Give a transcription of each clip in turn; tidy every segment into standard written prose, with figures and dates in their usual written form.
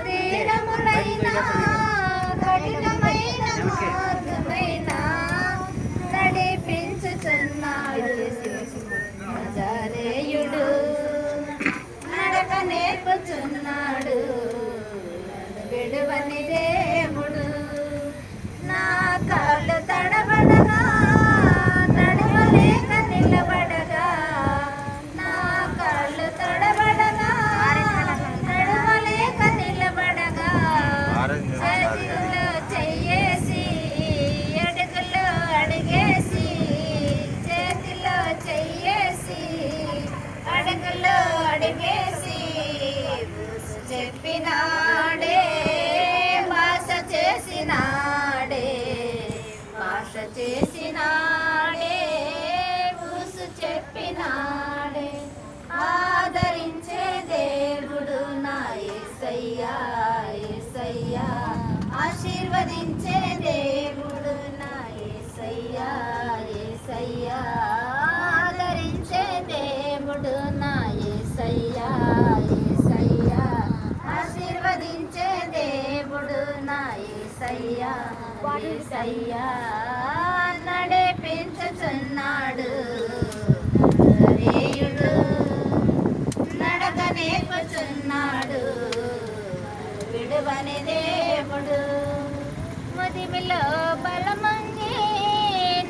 తీరములైన కఠినమైన మార్గమైన నడిపించుచున్నాడు నజరేయుడు నడక నేర్పుచున్నాడు విడువని దేవుడు నా కాళ్ళు తడబడగా నడవలేక నిలబడగా నా కాళ్ళు తడబడగా నడవలేక నిలబడగా చేతిలో చెయ్యేసి అడుగులో అడిగేసి చేతిలో చెయ్యేసి అడుగులో అడిగేసి చెప్పినాడే భాష చేసినాడే భాష చేసినాడే ఊసు చెప్పినాడే ఆదరించే దేవుడు నా యేసయ్యా యేసయ్యా ఆశీర్వదించే దేవుడు నా యేసయ్యా యేసయ్యా ఆదరించే దేవుడు నా యేసయ్యా యేసయ్యా ఆశీర్వదించే దేవుడు నా యేసయ్యా యేసయ్యా నడిపించుచున్నాడు నజరేయుడు నడక నేర్పుచున్నాడు విడువని దేవుడు ముదిమిలో బలమంగి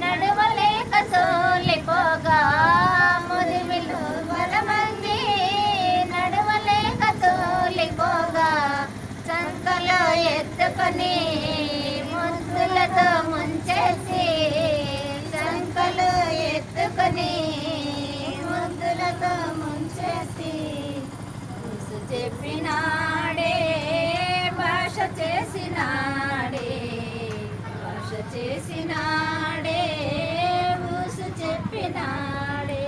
నడవలేక తోలిపోగా ముదిమిలో బలమంగి నడవలేక తోలిపోగా చంకలో ఎత్తుకొని ముద్దులతో ముంచేసి చంకలో ఎత్తుకొని ముద్దులతో ముంచేసి ఊసు చెప్పినాడే భాష చేసినాడే భాష చేసినాడే ఊసు చెప్పినాడే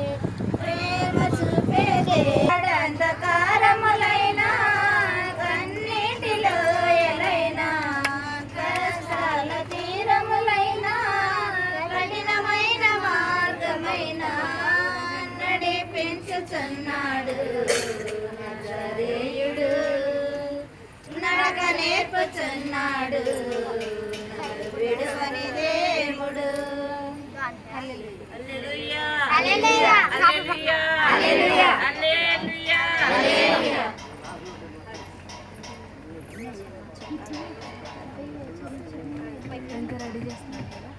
ప్రేమ చూపేదే అంధకారములైన కన్నీటిలో ఎలైనా కష్టాల తీరములైన కఠినమైన మార్గమైన నడిపించుచున్నాడు నజరేయుడు నడక నేర్పుచున్నాడు విడువని దేవుడు హల్లెలూయా హల్లెలూయా హల్లెలూయా హల్లెలూయా హల్లెలూయా హల్లెలూయా ఇంకా రెడీ చేస్తున్నారు కదా